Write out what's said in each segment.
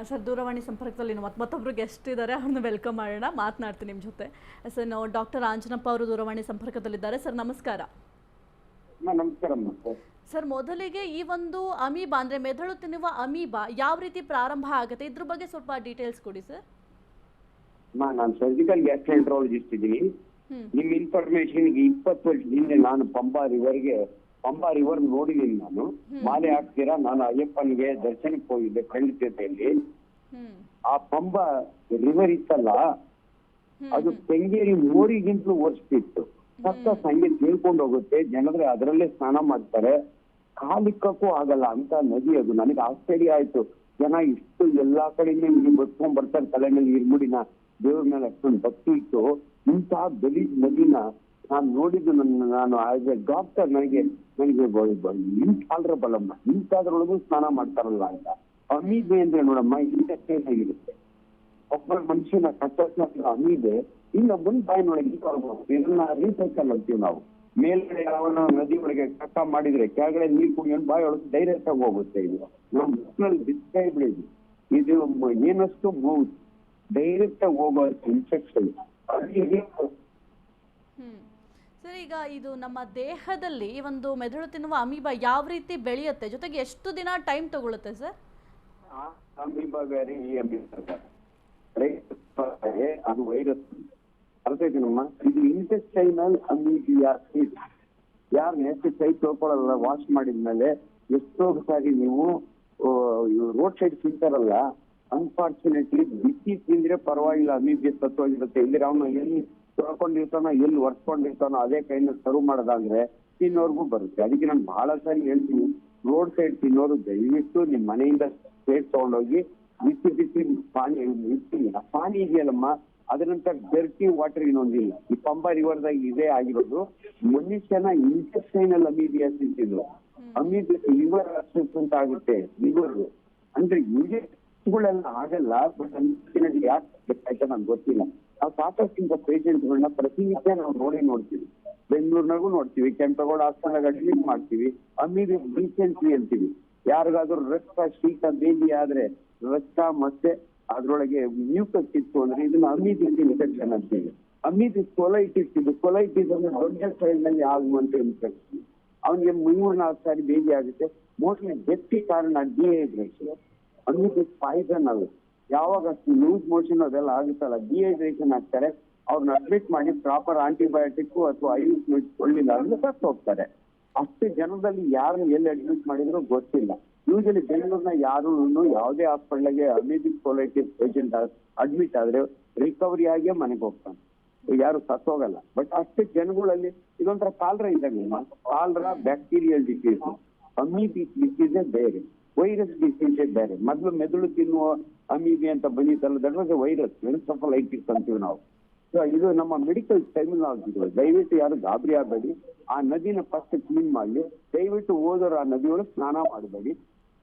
Sir ದೂರವಾಣಿ ಸಂಪರ್ಕದಲ್ಲಿ ಮತ್ತೊಬ್ಬರು ಗೆಸ್ಟ್ ಇದ್ದಾರೆ, ಅವ್ರನ್ನ ವೆಲ್ಕಮ್ ಮಾಡೋಣ, ಮಾತನಾಡ್ತೀನಿ ನಿಮ್ಮ ಜೊತೆ. ಸರ್ ನಾವು ಡಾಕ್ಟರ್ ಆಂಜನಪ್ಪ ಅವರು ದೂರವಾಣಿ ಸಂಪರ್ಕದಲ್ಲಿದ್ದಾರೆ. ಸರ್ ನಮಸ್ಕಾರ. ನಮಸ್ಕಾರ. ಸರ್ ಮೊದಲಿಗೆ ಈ ಒಂದು ಅಮೀಬಾ ಅಂದರೆ ಮೆದುಳು ತಿನ್ನುವ ಅಮೀಬಾ ಯಾವ ರೀತಿ ಪ್ರಾರಂಭ ಆಗುತ್ತೆ, ಇದ್ರ ಬಗ್ಗೆ ಸ್ವಲ್ಪ ಡೀಟೇಲ್ಸ್ ಕೊಡಿ ಸರ್. ನಾನು ಸರ್ಜಿಕಲ್ ಗ್ಯಾಸ್ಟ್ರೆಂಟ್ರಾಲಜಿಸ್ಟ್ ಇದ್ದೀನಿ. ನಿಮ್ ಇನ್ಫಾರ್ಮೇಶನ್ 20 ವರ್ಷದಿಂದ ನಾನು ಪಂಬಾ ರಿವರ್ ನೋಡಿದೀನಿ. ನಾನು ಮಾಲೆ ಹಾಕ್ತೀರಾ, ನಾನು ಅಯ್ಯಪ್ಪನಿಗೆ ದರ್ಶನಕ್ಕೆ ಹೋಗಿದ್ದೆ ಫ್ರೆಂಡ್ ಜೊತೆಯಲ್ಲಿ. ಆ ಪಂಬಾ ರಿವರ್ ಇತ್ತಲ್ಲ, ಅದು ಕೆಂಗೇರಿ ಮೋರಿಗಿಂತಲೂ ವರ್ಷಿತ್ತು. ಸತ್ತ ಸಂಗೆ ತಿಳ್ಕೊಂಡು ಹೋಗುತ್ತೆ, ಜನರು ಅದರಲ್ಲೇ ಸ್ನಾನ ಮಾಡ್ತಾರೆ, ಕಾಲಿಕ್ಕಕ್ಕೂ ಆಗಲ್ಲ ಅಂತ ನದಿ ಅದು. ನನಗೆ ಆಶ್ಚರ್ಯ ಆಯ್ತು, ಜನ ಇಷ್ಟು ಎಲ್ಲಾ ಕಡೆಯಿಂದ ಇಲ್ಲಿ ಬಸ್ಕೊಂಡ್ ಬರ್ತಾರೆ, ತಲೆ ಮೇಲೆ ಇರ್ಮುಡಿನ, ದೇವ್ರ ಮೇಲೆ ಅಷ್ಟೊಂದು ಭಕ್ತಿ ಇತ್ತು. ಇಂತಹ ಗಲೀಜ್ ನದಿನ ನಾನು ನೋಡಿದ್ದು, ನಾನು ಆಸ್ ಎ ಡಾಕ್ಟರ್ ನನಗೆ ಇನ್ಟಾಲರಬಲ್ ಅಮ್ಮ, ಇಂಥದ್ರೊಳಗೂ ಸ್ನಾನ ಮಾಡ್ತಾರಲ್ಲ ಅಂತ. ಅಮೀಬೆ ಅಂದ್ರೆ ನೋಡಮ್ಮ, ಇಂಟೆಸ್ಟೈನ್ ಆಗಿರುತ್ತೆ. ಒಬ್ಬ ಮನುಷ್ಯನ ಕಚ್ಚ ಅಮೀಬೆ ಇನ್ನೊಬ್ಬನ ಬಾಯಿನೊಳಗೆ ಇದನ್ನ ರೀಸೈಕಲ್ ಅಂತೀವಿ ನಾವು. ಮೇಲ್ಗಡೆ ಯಾವನ ನದಿ ಒಳಗೆ ಕಕ್ಕ ಮಾಡಿದ್ರೆ ಕೆಳಗಡೆ ನೀರು ಕುಡಿಯೋದು ಬಾಯಿ ಒಳಗೆ ಡೈರೆಕ್ಟ್ ಆಗಿ ಹೋಗುತ್ತೆ. ಇದು ನಮ್ಮ ಡಿಸ್ಕ್ರೈಬ್ ಇದು ಏನಷ್ಟು ಮೌತ್ ಡೈರೆಕ್ಟ್ ಆಗಿ ಹೋಗೋ ಇನ್ಫೆಕ್ಷನ್. ಸರ್ ಈಗ ಇದು ನಮ್ಮ ದೇಹದಲ್ಲಿ ಒಂದು ಮೆದುಳು ತಿನ್ನುವ ಅಮೀಬಾ ಯಾವ ರೀತಿ ಬೆಳೆಯುತ್ತೆ, ಜೊತೆಗೆ ಎಷ್ಟು ದಿನ ಟೈಮ್ ತಗೊಳುತ್ತೆ ಸರ್? ಅಮೀಬಾ ಬೇರೆ, ಈ ಅಮೀಬಾ ಬೇರೆ, ಅದು ವೈರಸ್. ಅರ್ಥ ನಮ್ಮ ಇದು ಇಂಟೆಸ್ಟೈನಲ್ ಅಮೀಬಿಯಾಸಿಸ್. ಯಾರು ನೆಕ್ಸ್ಟ್ ಕೈ ತೊಳ್ಕೊಳ್ಳಲ್ಲ ವಾಶ್ ಮಾಡಿದ್ಮೇಲೆ, ಎಷ್ಟೋ ಸಾರಿ ನೀವು ರೋಡ್ ಸೈಡ್ ತಿಂತಾರಲ್ಲ, ಅನ್ಫಾರ್ಚುನೇಟ್ಲಿ ಬಿಸಿ ತಿಂದ್ರೆ ಪರವಾಗಿಲ್ಲ, ಅಮೀಬಿಯಾ ಸತ್ತೋಗಿರುತ್ತೆ. ಇಲ್ಲಿ ಅವನು ಎಲ್ಲಿ ತೊಳ್ಕೊಂಡಿರ್ತಾನೋ ಎಲ್ಲಿ ಒರ್ಸ್ಕೊಂಡಿರ್ತಾನೋ ಅದೇ ಕೈನ ಸರ್ವ್ ಮಾಡೋದಾದ್ರೆ ತಿನ್ನೋರ್ಗೂ ಬರುತ್ತೆ. ಅದಕ್ಕೆ ನಾನು ಬಹಳ ಸಾರಿ ಹೇಳ್ತೀನಿ, ರೋಡ್ ಸೈಡ್ ತಿನ್ನೋರು ದಯವಿಟ್ಟು ನಿಮ್ ಮನೆಯಿಂದ ಪ್ಲೇಟ್ ತಗೊಂಡೋಗಿ ಬಿಸಿ ಪಾನಿ ಇದೆಯಲ್ಲಮ್ಮ, ಅದ್ರ ನಂತರ ಡರ್ಟಿ ವಾಟರ್ ಇನ್ನೊಂದಿಲ್ಲ. ಈ ಪಂಬಾ ರಿವರ್ದಾಗ ಇದೇ ಆಗಿರೋದು. ಮನುಷ್ಯನ ಇಂಟೆಸ್ಟೈನಲ್ ಅಮೀಬಿಯಾಸಿಸ್ ಇದು. ಅಮೀಬಿಯಸ್ ಲಿವರ್ ಅಬ್ಸೆಸ್ ಅಂತ ಆಗುತ್ತೆ. ಲಿವರ್ ಅಂದ್ರೆ ಯೂರಿಯಗಳೆಲ್ಲ ಆಗಲ್ಲ, ಬಟ್ ಯಾಕೆ ನನ್ಗೆ ಗೊತ್ತಿಲ್ಲ. ನಾವು ಸಾಕಷ್ಟು ಪೇಷಂಟ್ಗಳನ್ನ ಪ್ರತಿನಿತ್ಯ ನಾವು ನೋಡ್ತೀವಿ. ಬೆಂಗಳೂರಿನಾಗೂ ನೋಡ್ತೀವಿ, ಕೆಂಪೇಗೌಡ ಆಸ್ಪತ್ರೆಗೆ ಅಡ್ಮಿಟ್ ಮಾಡ್ತೀವಿ. ಅಮೀಬಿ ಡೀಸೆನ್ಸಿ ಅಂತೀವಿ. ಯಾರಿಗಾದ್ರೂ ರಕ್ತ ಶೀತ ಬೇದಿ ಆದ್ರೆ ರಕ್ತ ಮತ್ತೆ ಅದ್ರೊಳಗೆ ಮ್ಯೂಕಸ್ ಇತ್ತು ಅಂದ್ರೆ ಇದನ್ನ ಅಮೀಬಿಸ್ ಇನ್ಫೆಕ್ಷನ್ ಅಂತೀವಿ. ಅಮೀಬಿಸ್ ಕೊಲೈಟಿಸ್ ಇದು. ಕೊಲೈಟಿಸ್ ಅಂದ್ರೆ ದೊಡ್ಡ ಸೈಜ್ ನಲ್ಲಿ ಆಗುವಂತ ಇನ್ಫೆಕ್ಷನ್. ಅವನಿಗೆ 3-4 ಸಾರಿ ಬೇದಿ ಆಗುತ್ತೆ. ಮೋಸ್ಟ್ಲಿ ಡೆತ್ತಿ ಕಾರಣ ಡಿಹೈಡ್ರೇಷನ್. ಅಮೀಬಿಸ್ ಪಾಯ್ಸನ್ ಅದು. ಯಾವಾಗ ಲೂಸ್ ಮೋಷನ್ ಅದೆಲ್ಲ ಆಗುತ್ತಲ್ಲ, ಡಿಹೈಡ್ರೇಷನ್ ಆಗ್ತಾರೆ. ಅವ್ರನ್ನ ಅಡ್ಮಿಟ್ ಮಾಡಿ ಪ್ರಾಪರ್ ಆಂಟಿಬಯೋಟಿಕ್ ಅಥವಾ ಐ ಕೊಳ್ಳಿಲ್ಲ ಅಂದ್ರೆ ಸತ್ತು ಹೋಗ್ತಾರೆ. ಅಷ್ಟು ಜನದಲ್ಲಿ ಯಾರನ್ನ ಎಲ್ಲಿ ಅಡ್ಮಿಟ್ ಮಾಡಿದ್ರು ಗೊತ್ತಿಲ್ಲ. ಯೂಶಲಿ ಬೆಂಗಳೂರಿನ ಯಾರು ಯಾವುದೇ ಹಾಸ್ಪಿಟಲ್ಗೆ ಅಮೀಬಿಕ್ ಕೊಲೈಟಿಸ್ ಪೇಷಂಟ್ ಅಡ್ಮಿಟ್ ಆದ್ರೆ ರಿಕವರಿ ಆಗೇ ಮನೆಗೆ ಹೋಗ್ತಾನೆ, ಯಾರು ಸತ್ತೋಗಲ್ಲ. ಬಟ್ ಅಷ್ಟು ಜನಗಳಲ್ಲಿ ಇದೊಂಥರ ಕಾಲ್ರಾ ಇದ್ದಂಗೆ. ಕಾಲ್ರಾ ಬ್ಯಾಕ್ಟೀರಿಯಲ್ ಡಿಸೀಸ್, ಅಮೀಬಿಕ್ ಡಿಸೀಸೇ ಬೇರೆ, ವೈರಸ್ ಡಿಸೀಸೇ ಬೇರೆ. ಮೊದಲು ಮೆದುಳು ತಿನ್ನುವ ಅಮೀಬಿ ಅಂತ ಬಂದಿತ್ತಲ್ಲ, that was a virus, encephalitis ಅಂತೀವಿ ನಾವು. ಇದು ನಮ್ಮ ಮೆಡಿಕಲ್ ಟರ್ಮಿನಾಲಜಿ. ದಯವಿಟ್ಟು ಯಾರು ಗಾಬರಿ ಆಗಬೇಡಿ. ಆ ನದಿನ ಫಸ್ಟ್ ಕ್ಲೀನ್ ಮಾಡಿ. ದಯವಿಟ್ಟು ಹೋದವರು ಆ ನದಿಯೊಳಗೆ ಸ್ನಾನ ಮಾಡಬೇಡಿ.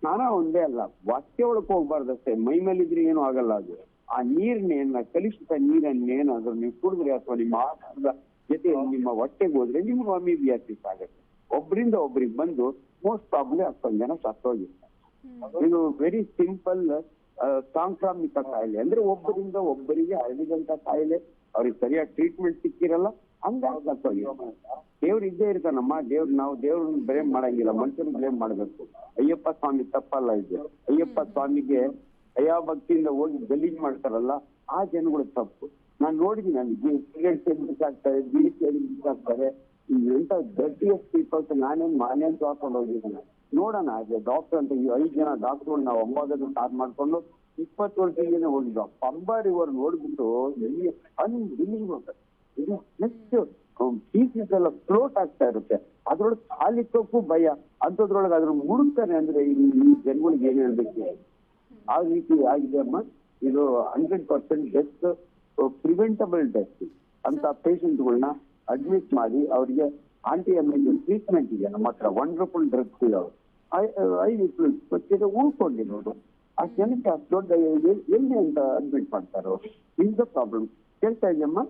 ಸ್ನಾನ ಒಂದೇ ಅಲ್ಲ, ವಾಕ್ಯ ಒಳಗೆ ಹೋಗ್ಬಾರ್ದಷ್ಟೇ. ಮೈ ಮೇಲಿದ್ರೆ ಏನು ಆಗಲ್ಲ. ಅದು ಆ ನೀರ್ನೇನ ಕಲುಷಿತ ನೀರನ್ನೇನಾದ್ರೂ ನೀವು ಕುಡಿದ್ರೆ ಅಥವಾ ನಿಮ್ಮ ಆಹಾರದ ಜೊತೆ ನಿಮ್ಮ ಹೊಟ್ಟೆಗೆ ಹೋದ್ರೆ ನಿಮ್ಗೆ ಅಮೀಬಿಯಾಸಿಸ್ ಆಗುತ್ತೆ. ಒಬ್ಬರಿಂದ ಒಬ್ರಿಗೆ ಬಂದು ಮೋಸ್ಟ್ ಪ್ರಾಬ್ಲಿ 10 ಜನ ಸತ್ತೋಗಿರ್ತಾರೆ. ಇದು ವೆರಿ ಸಿಂಪಲ್ ಸಾಂಕ್ರಾಮಿಕ ಕಾಯಿಲೆ. ಅಂದ್ರೆ ಒಬ್ಬರಿಂದ ಒಬ್ಬರಿಗೆ ಹರಡಿದಂತ ಕಾಯಿಲೆ. ಅವ್ರಿಗೆ ಸರಿಯಾಗಿ ಟ್ರೀಟ್ಮೆಂಟ್ ಸಿಕ್ಕಿರಲ್ಲ, ಹಂಗಾಗಿ ಸತ್ತೋಗಿರ್ತಾರೆ. ದೇವ್ರು ಇದ್ದೇ ಇರ್ತಾನಮ್ಮ. ನಾವು ದೇವ್ರನ್ನ ಬ್ಲೇಮ್ ಮಾಡಂಗಿಲ್ಲ, ಮನುಷ್ಯನ ಬ್ಲೇಮ್ ಮಾಡ್ಬೇಕು. ಅಯ್ಯಪ್ಪ ಸ್ವಾಮಿ ತಪ್ಪಲ್ಲ ಇದು. ಅಯ್ಯಪ್ಪ ಸ್ವಾಮಿಗೆ ಭಕ್ತಿಯಿಂದ ಹೋಗಿ ಗಲೀಜ್ ಮಾಡ್ತಾರಲ್ಲ, ಆ ಜನಗಳು ತಪ್ಪು. ನಾನು ನೋಡಿದೀನಿ. ನನಗೆ ಸಿಗರೇಟ್ ಸೇರಿಸ್ತಾರೆ, ಬೀಡಿ ಸೇರಿಸ್ತಾರೆ. ಎಂತ ಡರ್ಟಿಯಸ್ಟ್ ಪೀಪಲ್ಸ್. ನಾನೇನ್ ಹಾಕೊಂಡು ಹೋಗಿದ್ದೀನಿ. ನೋಡೋಣ ಹಾಗೆ ಡಾಕ್ಟರ್ ಅಂತ 5 ಜನ ಡಾಕ್ಟರ್ಗಳು ನಾವು ಅಮ್ಮಾಗದು ಸ್ಟಾರ್ಟ್ ಮಾಡ್ಕೊಂಡು 20 ವರ್ಷದಿಂದ ಹೋಗಿದ್ವು. ಪಂಬಾ ರಿವರ್ ನೋಡ್ಬಿಟ್ಟು ಅನ್ಬಿಲೀವಬಲ್. ಇದು ನೆಕ್ಸ್ಟ್ ಪೀಸಸ್ ಎಲ್ಲ ಫ್ಲೋಟ್ ಆಗ್ತಾ ಇರುತ್ತೆ. ಅದ್ರೊಳಗೆ ಕಾಲಿಕ್ಕಕ್ಕೂ ಭಯ. ಅಂಥದ್ರೊಳಗೆ ಅದ್ರ ಮುಡುಕ್ತಾರೆ ಅಂದ್ರೆ ಈ ಜನಗಳಿಗೆ ಏನ್ ಹೇಳ್ಬೇಕು. ಆ ರೀತಿ ಆಗಿದೆ ಅಮ್ಮ. ಇದು 100% ಡೆತ್, ಪ್ರಿವೆಂಟಬಲ್ ಡೆತ್. ಅಂತ ಪೇಷಂಟ್ಗಳನ್ನ ಅಡ್ಮಿಟ್ ಮಾಡಿ ಅವ್ರಿಗೆ ಆಂಟಿ ಅಮೀಬಿಯಸ್ ಟ್ರೀಟ್ಮೆಂಟ್ ಇದೆ ನಮ್ಮ ಹತ್ರ. ವಂಡರ್ಫುಲ್ ಡ್ರಗ್ಸ್ ಇದಾವೆ. ಉಳ್ಕೊಂಡಿರೋದು ಆ ಜನಕ್ಕೆ ಅಷ್ಟು ದೊಡ್ಡ ಎಲ್ಲಿ ಅಂತ ಅಡ್ಮಿಟ್ ಮಾಡ್ತಾರೋ. Is the problem. ಕೇಳ್ತಾ ಇದೆಯಮ್ಮ?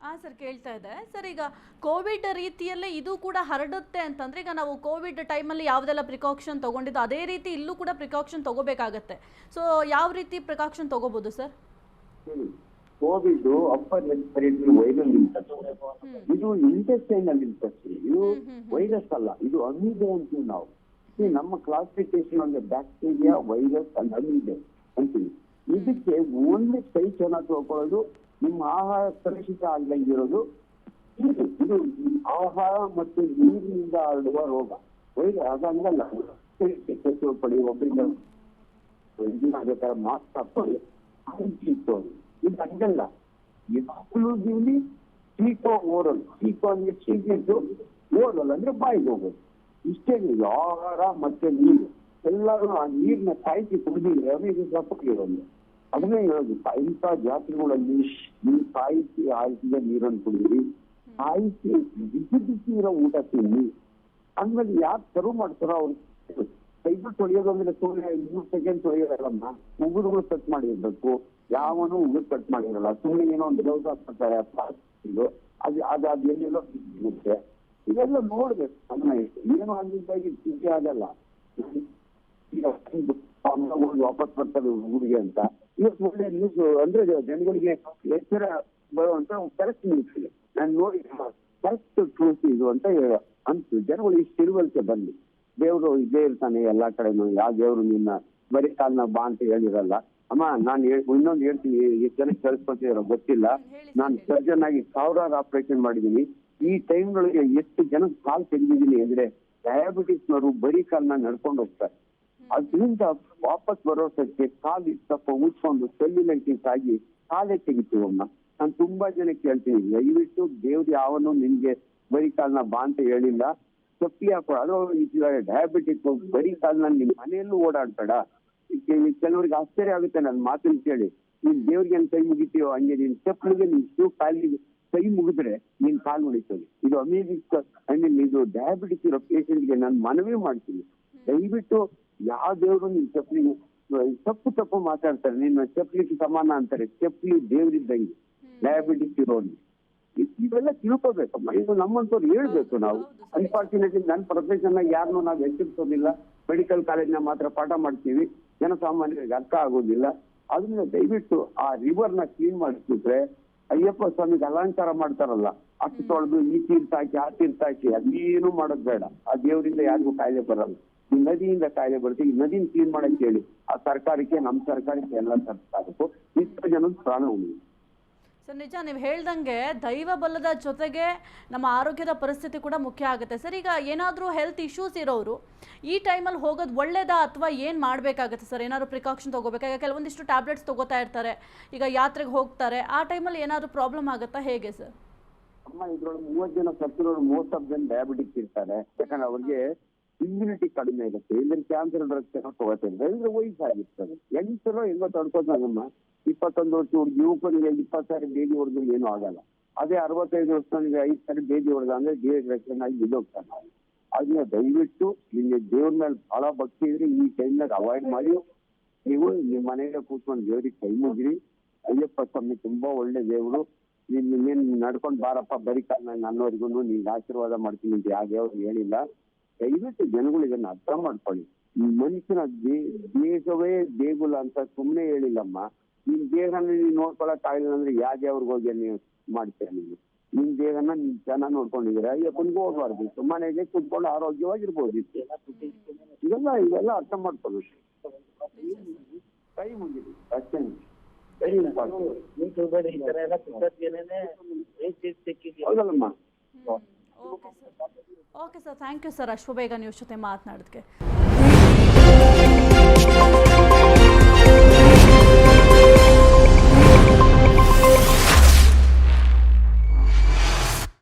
ಹಾಂ ಸರ್, ಕೇಳ್ತಾ ಇದೆ ಸರ್. ಈಗ ಕೋವಿಡ್ ರೀತಿಯಲ್ಲೇ ಇದು ಕೂಡ ಹರಡುತ್ತೆ ಅಂತಂದರೆ, ಈಗ ನಾವು ಕೋವಿಡ್ ಟೈಮಲ್ಲಿ ಯಾವುದೆಲ್ಲ ಪ್ರಿಕಾಕ್ಷನ್ ತೊಗೊಂಡಿದ್ದು ಅದೇ ರೀತಿ ಇಲ್ಲೂ ಕೂಡ ಪ್ರಿಕಾಕ್ಷನ್ ತೊಗೋಬೇಕಾಗತ್ತೆ. ಸೊ ಯಾವ ರೀತಿ ಪ್ರಿಕಾಕ್ಷನ್ ತೊಗೋಬೋದು sir? Covid upper respiratory viral infection, ಇದು ಇಂಟೆಸ್ಟೈನಲ್ ಇನ್ಫೆಕ್ಷನ್. ಇದು ವೈರಸ್ ಅಲ್ಲ, ಇದು ಅಮೀಬೆ ಅಂತೀವಿ ನಾವು. ನಮ್ಮ ಕ್ಲಾಸಿಫಿಕೇಶನ್ ಅಂದ್ರೆ ಬ್ಯಾಕ್ಟೀರಿಯಾ, ವೈರಸ್ ಅಂಡ್ ಅಮೀಬೆ ಅಂತೀವಿ. ಇದಕ್ಕೆ ಓನ್ಲಿ ಕೈ ಚೆನ್ನಾಗಿ ತೊಳ್ಕೊಳ್ಳೋದು, ನಿಮ್ಮ ಆಹಾರ ಕಲುಷಿತ ಆಗ್ದಂಗಿರೋದು. ಇದು ಆಹಾರ ಮತ್ತು ನೀರಿನಿಂದ ಹರಡುವ ರೋಗ. ಅದಂಗಲ್ಲ, ಪಡಿ ಒಬ್ಬರಿಂದ ಮಾಸ್ಕ್ ಹಾಕೊಳ್ಳಿ, ಇದು ಹಂಗಲ್ಲ. Exclusively ಟೀಕೋ oral. ಟೀಕೋ ಅಂದ್ರೆ ಚೀಟಿದ್ದು, ಓರಲ್ ಅಂದ್ರೆ ಬಾಯಿಗೆ ಹೋಗೋದು. ಇಷ್ಟೇ. ಆಹಾರ ಮತ್ತೆ ನೀರು ಎಲ್ಲರೂ ಆ ನೀರ್ನ ಕಾಯಿಸಿ ಕುಡಿದಿದ್ರೆ ಅವರಿಗೆ ಸಪ್ಪಗಿರೋದು. ಅದನ್ನೇ ಹೇಳೋದು, ಇಂಥ ಜಾತ್ರೆಗಳಲ್ಲಿ ನೀವು ಕಾಯಿಸಿದ ನೀರನ್ನು ಕುಡಿದ್ರಿ, ಕಾಯಿಸಿ ಬಿಸಿ ಬಿಸಿ ಇರೋ ಊಟ ತಿನ್ನಿ. ಅಂದ್ಮೇಲೆ ಯಾರು ಸರ್ವ್ ಮಾಡ್ತಾರೋ ಅವ್ರು ಕೈಗಳು ತೊಳೆಯೋದಂದ್ರೆ ಸುಮ್ಮನೆ 3 ಸೆಕೆಂಡ್ ತೊಳೆಯೋದಲ್ಲಮ್ಮ. ಉಗುರುಗಳು ಕಟ್ ಮಾಡಿರ್ಬೇಕು. ಯಾವನು ಉಗುರು ಕಟ್ ಮಾಡಿರಲ್ಲ, ಸುಮ್ಮನೆ ಏನೋ ಒಂದು ಗ್ಲೌಸ್ ಹಾಕ್ತಾರೆ ಇದು ಅದು ಎಲ್ಲೆಲ್ಲೋ ಇರುತ್ತೆ. ಇದೆಲ್ಲ ನೋಡ್ಬೇಕು. ಅದನ್ನ ಏನೋ ಅಂದಿದ್ದಾಗಿ ತಿಂಡಿ ಆಗಲ್ಲ. ಈಗ ವಾಪಸ್ ಬರ್ತಾರೆ ಊರಿಗೆ ಅಂತ ಇವತ್ತು ಒಳ್ಳೆ ನ್ಯೂಸ್ ಅಂದ್ರೆ ಜನಗಳಿಗೆ ಎಚ್ಚರ ಬರುವಂತ ಕರೆಕ್ಟ್ ನ್ಯೂಸ್ ಇದೆ. ನಾನು ನೋಡಿ ಕರೆಕ್ಟ್ ಟ್ರೂತ್ ಇದು ಅಂತ ಅನ್ಸು. ಜನಗಳು ಇಷ್ಟು ತಿಳುವಳಿಕೆ ಬಂದು ದೇವ್ರು ಇದೇ ಇರ್ತಾನೆ ಎಲ್ಲಾ ಕಡೆನೂ. ಯಾವ ದೇವ್ರು ನಿನ್ನ ಬರೀ ಕಾಲ್ನ ಬಾ ಅಂತ ಹೇಳಿರಲ್ಲ. ಅಮ್ಮ ನಾನು ಇನ್ನೊಂದು ಹೇಳ್ತೀನಿ, ಎಷ್ಟು ಜನಕ್ಕೆ ಕೇಳಿಸ್ಕೊತಿದಾರೋ ಗೊತ್ತಿಲ್ಲ. ನಾನು ಸರ್ಜನ್ ಆಗಿ 1000 ಆಪರೇಷನ್ ಮಾಡಿದೀನಿ. ಈ ಟೈಮ್ಗಳಿಗೆ ಎಷ್ಟು ಜನ ಕಾಲ್ ತೆಗೆದಿದ್ದೀನಿ ಅಂದ್ರೆ ಡಯಾಬಿಟಿಸ್ನವರು ಬರೀ ಕಾಲ್ನ ನಡ್ಕೊಂಡು ಹೋಗ್ತಾರೆ. ಅದರಿಂದ ವಾಪಸ್ ಬರೋಸಕ್ಕೆ ಕಾಲು ಸ್ವಲ್ಪ ಉಚ್ಕೊಂಡು ಸೆಲ್ಯುಲೈಟಿಸ್ ಆಗಿ ಕಾಲೇ ತೆಗಿತೀವಮ್ಮ. ನಾನು ತುಂಬಾ ಜನಕ್ಕೆ ಹೇಳ್ತೀನಿ, ದಯವಿಟ್ಟು ದೇವ್ರು ಯಾವನು ನಿನ್ಗೆ ಬರೀ ಕಾಲ್ನ ಬಾ ಅಂತ ಹೇಳಿಲ್ಲ. ಚಪ್ಪಲಿ ಹಾಕೋ. ಅದು ಡಯಾಬಿಟಿಕ್ ಬರೀ ಕಾಲ್ನ ನಿಮ್ ಮನೆಯಲ್ಲೂ ಓಡಾಡ್ಬೇಡ. ಕೆಲವ್ರಿಗೆ ಆಶ್ಚರ್ಯ ಆಗುತ್ತೆ ನನ್ನ ಮಾತನ್ನು ಕೇಳಿ. ನೀನ್ ದೇವ್ರಿಗೆ ಏನ್ ಕೈ ಮುಗಿತೀಯೋ ಹಂಗೆ ನೀನ್ ಚಪ್ಪಲಿಗೆ ನೀನ್ ಕಾಲಿಗೆ ಕೈ ಮುಗಿದ್ರೆ ನಿನ್ ಕಾಲು ಉಳಿತದೆ. ಇದು ಅಮೇಜಿಕ್. ಐ ಮೀನ್ ಇದು ಡಯಾಬಿಟಿಸ್ ಇರೋ ಪೇಷಂಟ್ಗೆ ನಾನು ಮನವಿ ಮಾಡ್ತೀನಿ, ದಯವಿಟ್ಟು ಯಾವ ದೇವ್ರು ನಿನ್ ಚಪ್ಪಲಿಗೆ ತಪ್ಪು ಮಾತಾಡ್ತಾರೆ. ನಿನ್ನ ಚಪ್ಪಲಿಗೆ ಸಮಾನ ಅಂತಾರೆ. ಚಪ್ಪಲಿ ದೇವ್ರಿದ್ದಂಗೆ ಡಯಾಬಿಟಿಸ್ ಇರೋದು. ಇವೆಲ್ಲ ತಿಳ್ಕೋಬೇಕಮ್ಮ. ಇದು ನಮ್ಮಂತವ್ರು ಹೇಳ್ಬೇಕು ನಾವು. ಅನ್ಫಾರ್ಚುನೇಟ್ಲಿ ನನ್ನ ಪ್ರೊಫೆಷನ್ ಆಗಿ ಯಾರನ್ನೂ ನಾವು ಎಚ್ಚರಿಸೋದಿಲ್ಲ. ಮೆಡಿಕಲ್ ಕಾಲೇಜ್ನ ಮಾತ್ರ ಪಾಠ ಮಾಡ್ತೀವಿ, ಜನಸಾಮಾನ್ಯರಿಗೆ ಅರ್ಥ ಆಗೋದಿಲ್ಲ. ಅದನ್ನ ದಯವಿಟ್ಟು ಆ ರಿವರ್ನ ಕ್ಲೀನ್ ಮಾಡಿಸ್ಬಿಟ್ರೆ, ಅಯ್ಯಪ್ಪ ಸ್ವಾಮಿಗೆ ಅಲಂಕಾರ ಮಾಡ್ತಾರಲ್ಲ ಅಷ್ಟು ತೊಳೆದು ಈ ತೀರ್ಥ ಹಾಕಿ ಆ ತೀರ್ಥ ಹಾಕಿ ಅದೇನು ಮಾಡೋದ್ ಬೇಡ. ಆ ದೇವರಿಂದ ಯಾರಿಗೂ ಕಾಯಿಲೆ ಬರಲ್ಲ. ಈ ನದಿಯಿಂದ ಕಾಯಿಲೆ ಬರುತ್ತೆ. ಈ ನದಿನ ಕ್ಲೀನ್ ಮಾಡಕ್ ಹೇಳಿ ಆ ಸರ್ಕಾರಕ್ಕೆ, ನಮ್ಮ ಸರ್ಕಾರಕ್ಕೆ, ಎಲ್ಲ ಸರ್ಕಾರಕ್ಕೂ ಇಷ್ಟು ಜನದ ಪ್ರಾಣ ಉಂಟು. ಸರ್ ನಿಜ, ನೀವು ಹೇಳ್ದಂಗೆ ದೈವ ಬಲದ ಜೊತೆಗೆ ನಮ್ಮ ಆರೋಗ್ಯದ ಪರಿಸ್ಥಿತಿ ಕೂಡ ಮುಖ್ಯ ಆಗುತ್ತೆ ಸರ್. ಈಗ ಏನಾದರೂ ಹೆಲ್ತ್ ಇಶ್ಯೂಸ್ ಇರೋರು ಈ ಟೈಮಲ್ಲಿ ಹೋಗೋದು ಒಳ್ಳೇದಾ ಅಥವಾ ಏನು ಮಾಡಬೇಕಾಗುತ್ತೆ ಸರ್? ಏನಾದರೂ ಪ್ರಿಕಾಕ್ಷನ್ ತೊಗೋಬೇಕಾ? ಈಗ ಕೆಲವೊಂದಿಷ್ಟು ಟ್ಯಾಬ್ಲೆಟ್ಸ್ ತೊಗೋತಾ ಇರ್ತಾರೆ, ಈಗ ಯಾತ್ರೆಗೆ ಹೋಗ್ತಾರೆ, ಆ ಟೈಮಲ್ಲಿ ಏನಾದರೂ ಪ್ರಾಬ್ಲಮ್ ಆಗುತ್ತಾ, ಹೇಗೆ ಸರ್? ಅಮ್ಮ, ಇದ್ರೊಳಗೆ 30 ಜನ ಸತ್ತಿರೋರು ಮೋಸ್ಟ್ ಆಫ್ ಜನ ಡಯಾಬಿಟಿಕ್ ಇರ್ತಾರೆ. ಯಾಕಂದ್ರೆ ಅವ್ರಿಗೆ ಇಮ್ಯುನಿಟಿ ಕಡಿಮೆ ಇರುತ್ತೆ. ಇಲ್ಲಿ ಕ್ಯಾನ್ಸರ್ ಡ್ರಗ್ಸ್ ಏನೋ ತಗೋತಿರ್ತಾರೆ. ಅಂದ್ರೆ ವಯಸ್ಸಾಗಿರ್ತದೆ. ಹೆಂಗಸರು ಹೆಂಗೋ ತಡ್ಕೋತಾಗಮ್ಮ. 21 ವರ್ಷ ಯುವಕನಿಗೆ 20 ಸಾರಿ ಬೇದಿ ಹೊಡೆದ್ರು ಏನೂ ಆಗಲ್ಲ. ಅದೇ 65 ವರ್ಷನಿಗೆ 5 ಸಾರಿ ಬೇದಿ ಹೊಡೆದ ಅಂದ್ರೆ ಡಿಹೈಡ್ರೇಷನ್ ಆಗಿ ಬಿದ್ದೋಗ್ತಾನೆ. ಅದನ್ನ ದಯವಿಟ್ಟು ನಿಮಗೆ ದೇವ್ರ ಮೇಲೆ ಬಹಳ ಭಕ್ತಿ ಇದ್ರೆ ಈ ಟೈಮ್ನಾಗ ಅವಾಯ್ಡ್ ಮಾಡಿ ನೀವು ನಿಮ್ಮ ಮನೆಗೆ ಕೂತ್ಕೊಂಡು ದೇವ್ರಿಗೆ ಕೈ ಮುಗಿರಿ. ಅಯ್ಯಪ್ಪ ಸ್ವಾಮಿ ತುಂಬಾ ಒಳ್ಳೆ ದೇವ್ರು. ನೀನ್ ನಡ್ಕೊಂಡ್ ಬಾರಪ್ಪ ಬರೀ ಕಾಲ್ನಂಗೆ ಅನ್ನೋರಿಗೂ ನಿನ್ಗೆ ಆಶೀರ್ವಾದ ಮಾಡ್ತೀನಿ ಅಂತ ಯಾವ ದೇವ್ರು ಹೇಳಿಲ್ಲ. ದಯವಿಟ್ಟು ಜನಗಳು ಇದನ್ನ ಅರ್ಥ ಮಾಡ್ಕೊಳ್ಳಿ. ಈ ಮನುಷ್ಯನ ದೇಹವೇ ದೇಗುಲ ಅಂತ ಸುಮ್ನೆ ಹೇಳಿಲ್ಲಮ್ಮ. ನಿನ್ ದೇಹನ ನೀನ್ ನೋಡ್ಕೊಳಕ್ ಆಗಿಲ್ಲ ಅಂದ್ರೆ ಯಾವ ದೇವ್ರಿಗೆ ಹೋಗಿ ನೀವು ಮಾಡ್ತೀರ? ನಿಮ್ ದೇಹನ ನೀನ್ ಚೆನ್ನಾಗಿ ನೋಡ್ಕೊಂಡಿದ್ದೀರ, ಅಯ್ಯಪ್ಪನ್ಗೂ ಹೋಗ್ಬಾರ್ದು. ಮನೆಗೆ ಕುತ್ಕೊಂಡು ಆರೋಗ್ಯವಾಗಿರ್ಬೋದಿತ್ತು. ಇವೆಲ್ಲ ಅರ್ಥ ಮಾಡ್ಕೊಳ್ಳಿ. ಕೈ ಮುಗಿದಿ ಅಷ್ಟೇ. ಹೌದಲ್ಲಮ್ಮ? Okay sir, thank you sir ಅಷ್ಟು ಬೇಗ ನ್ಯೂಸ್ ಜೊತೆ ಮಾತನಾಡೋದಕ್ಕೆ.